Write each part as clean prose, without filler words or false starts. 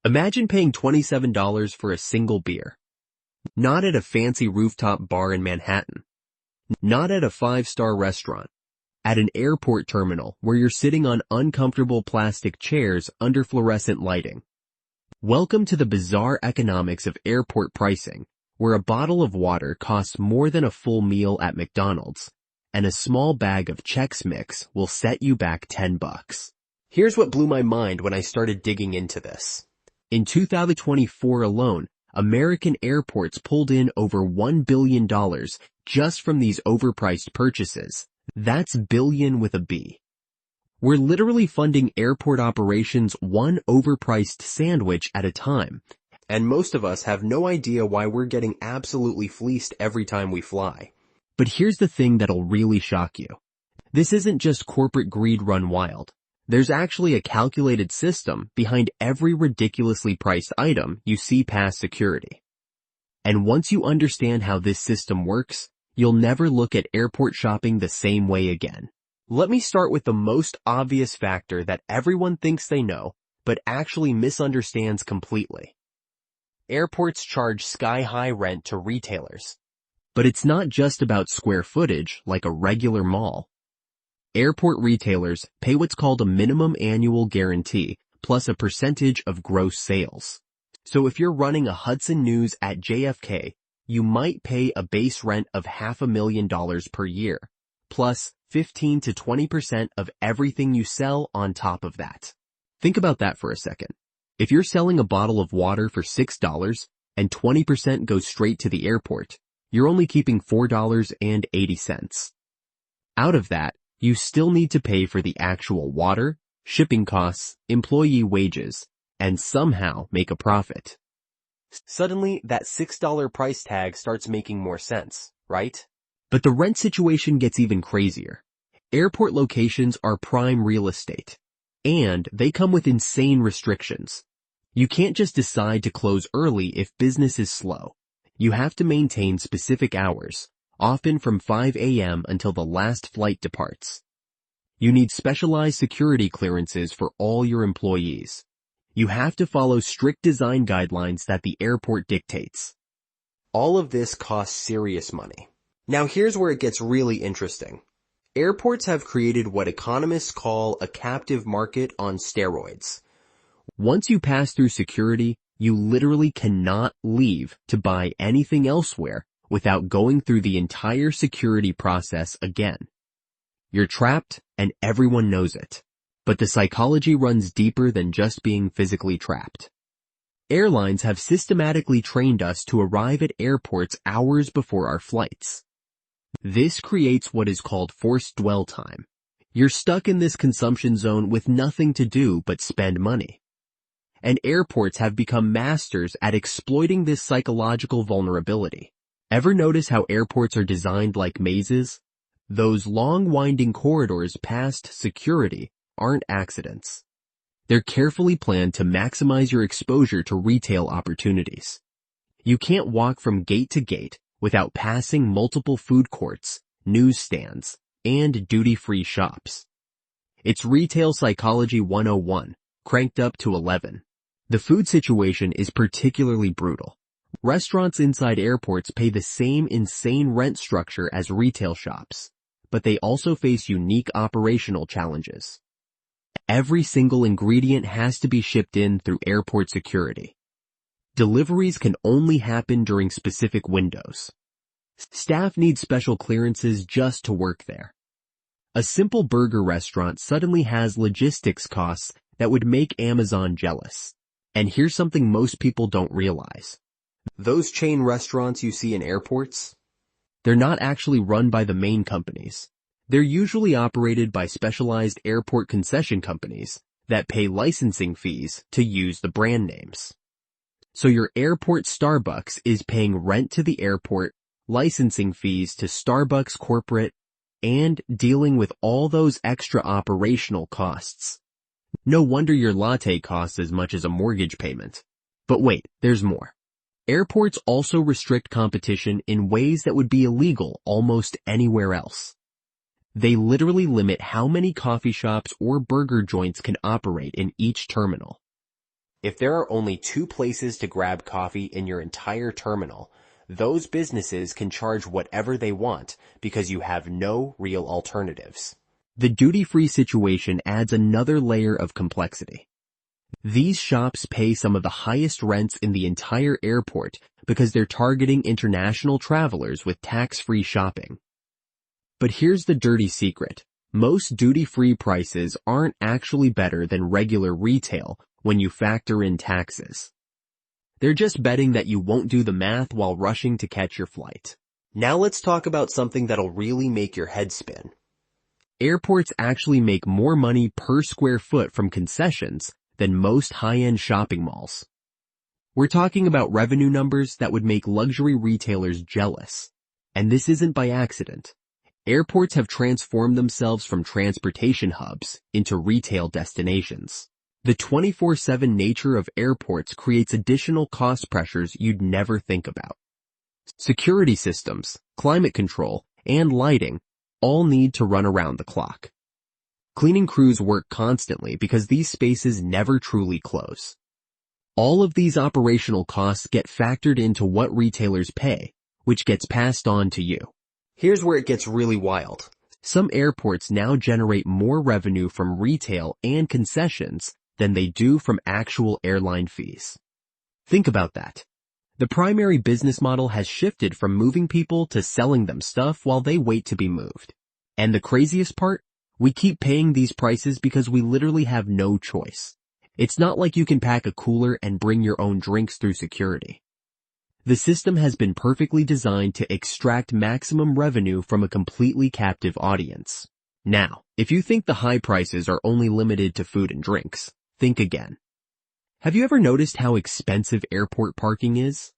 Imagine paying $27 for a single beer. Not at a fancy rooftop bar in Manhattan. Not at a five-star restaurant. At an airport terminal where you're sitting on uncomfortable plastic chairs under fluorescent lighting. Welcome to the bizarre economics of airport pricing, where a bottle of water costs more than a full meal at McDonald's, and a small bag of Chex Mix will set you back $10. Here's what blew my mind when I started digging into this. In 2024 alone, American airports pulled in over $1 billion just from these overpriced purchases. That's billion with a B. We're literally funding airport operations one overpriced sandwich at a time, and most of us have no idea why we're getting absolutely fleeced every time we fly. But here's the thing that'll really shock you. This isn't just corporate greed run wild. There's actually a calculated system behind every ridiculously priced item you see past security. And once you understand how this system works, you'll never look at airport shopping the same way again. Let me start with the most obvious factor that everyone thinks they know, but actually misunderstands completely. Airports charge sky-high rent to retailers. But it's not just about square footage like a regular mall. Airport retailers pay what's called a minimum annual guarantee plus a percentage of gross sales. So if you're running a Hudson News at JFK, you might pay a base rent of $500,000 per year, plus 15 to 20% of everything you sell on top of that. Think about that for a second. If you're selling a bottle of water for $6 and 20% goes straight to the airport, you're only keeping $4.80. Out of that, you still need to pay for the actual water, shipping costs, employee wages, and somehow make a profit. Suddenly, that $6 price tag starts making more sense, right? But the rent situation gets even crazier. Airport locations are prime real estate, and they come with insane restrictions. You can't just decide to close early if business is slow. You have to maintain specific hours, often from 5 a.m. until the last flight departs. You need specialized security clearances for all your employees. You have to follow strict design guidelines that the airport dictates. All of this costs serious money. Now here's where it gets really interesting. Airports have created what economists call a captive market on steroids. Once you pass through security, you literally cannot leave to buy anything elsewhere without going through the entire security process again. You're trapped, and everyone knows it. But the psychology runs deeper than just being physically trapped. Airlines have systematically trained us to arrive at airports hours before our flights. This creates what is called forced dwell time. You're stuck in this consumption zone with nothing to do but spend money. And airports have become masters at exploiting this psychological vulnerability. Ever notice how airports are designed like mazes? Those long winding corridors past security aren't accidents. They're carefully planned to maximize your exposure to retail opportunities. You can't walk from gate to gate without passing multiple food courts, newsstands, and duty-free shops. It's Retail Psychology 101, cranked up to 11. The food situation is particularly brutal. Restaurants inside airports pay the same insane rent structure as retail shops, but they also face unique operational challenges. Every single ingredient has to be shipped in through airport security. Deliveries can only happen during specific windows. Staff need special clearances just to work there. A simple burger restaurant suddenly has logistics costs that would make Amazon jealous. And here's something most people don't realize. Those chain restaurants you see in airports, they're not actually run by the main companies. They're usually operated by specialized airport concession companies that pay licensing fees to use the brand names. So your airport Starbucks is paying rent to the airport, licensing fees to Starbucks corporate, and dealing with all those extra operational costs. No wonder your latte costs as much as a mortgage payment. But wait, there's more. Airports also restrict competition in ways that would be illegal almost anywhere else. They literally limit how many coffee shops or burger joints can operate in each terminal. If there are only 2 places to grab coffee in your entire terminal, those businesses can charge whatever they want because you have no real alternatives. The duty-free situation adds another layer of complexity. These shops pay some of the highest rents in the entire airport because they're targeting international travelers with tax-free shopping. But here's the dirty secret. Most duty-free prices aren't actually better than regular retail when you factor in taxes. They're just betting that you won't do the math while rushing to catch your flight. Now let's talk about something that'll really make your head spin. Airports actually make more money per square foot from concessions than most high-end shopping malls. We're talking about revenue numbers that would make luxury retailers jealous. And this isn't by accident. Airports have transformed themselves from transportation hubs into retail destinations. The 24/7 nature of airports creates additional cost pressures you'd never think about. Security systems, climate control, and lighting all need to run around the clock. Cleaning crews work constantly because these spaces never truly close. All of these operational costs get factored into what retailers pay, which gets passed on to you. Here's where it gets really wild. Some airports now generate more revenue from retail and concessions than they do from actual airline fees. Think about that. The primary business model has shifted from moving people to selling them stuff while they wait to be moved. And the craziest part? We keep paying these prices because we literally have no choice. It's not like you can pack a cooler and bring your own drinks through security. The system has been perfectly designed to extract maximum revenue from a completely captive audience. Now, if you think the high prices are only limited to food and drinks, think again. Have you ever noticed how expensive airport parking is?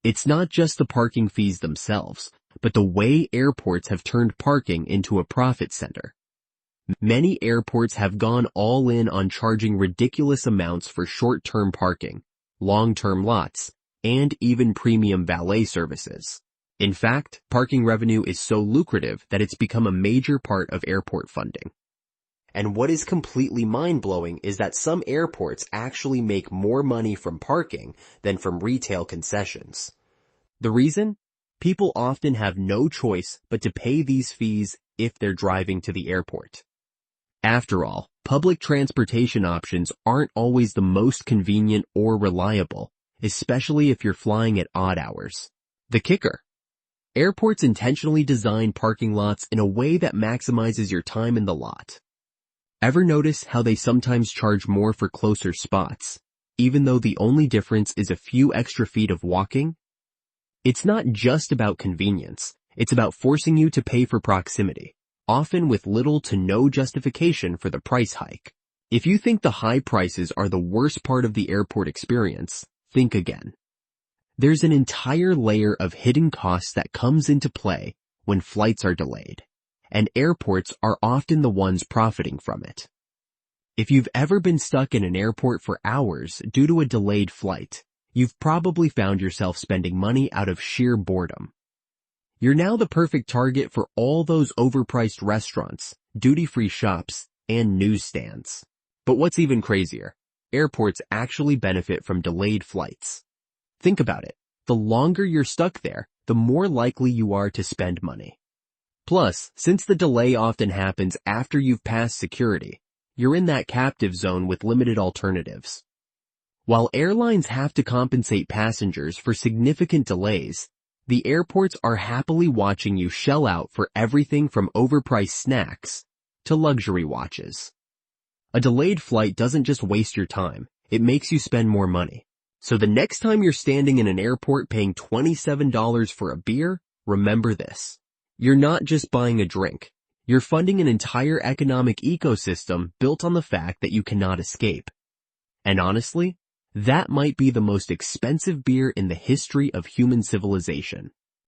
It's not just the parking fees themselves, but the way airports have turned parking into a profit center. Many airports have gone all in on charging ridiculous amounts for short-term parking, long-term lots, and even premium valet services. In fact, parking revenue is so lucrative that it's become a major part of airport funding. And what is completely mind-blowing is that some airports actually make more money from parking than from retail concessions. The reason? People often have no choice but to pay these fees if they're driving to the airport. After all, public transportation options aren't always the most convenient or reliable, especially if you're flying at odd hours. The kicker. Airports intentionally design parking lots in a way that maximizes your time in the lot. Ever notice how they sometimes charge more for closer spots, even though the only difference is a few extra feet of walking? It's not just about convenience, it's about forcing you to pay for proximity, often with little to no justification for the price hike. If you think the high prices are the worst part of the airport experience, think again. There's an entire layer of hidden costs that comes into play when flights are delayed, and airports are often the ones profiting from it. If you've ever been stuck in an airport for hours due to a delayed flight, you've probably found yourself spending money out of sheer boredom. You're now the perfect target for all those overpriced restaurants, duty-free shops, and newsstands. But what's even crazier? Airports actually benefit from delayed flights. Think about it. The longer you're stuck there, the more likely you are to spend money. Plus, since the delay often happens after you've passed security, you're in that captive zone with limited alternatives. While airlines have to compensate passengers for significant delays, the airports are happily watching you shell out for everything from overpriced snacks to luxury watches. A delayed flight doesn't just waste your time, it makes you spend more money. So the next time you're standing in an airport paying $27 for a beer, remember this. You're not just buying a drink. You're funding an entire economic ecosystem built on the fact that you cannot escape. And honestly, that might be the most expensive beer in the history of human civilization.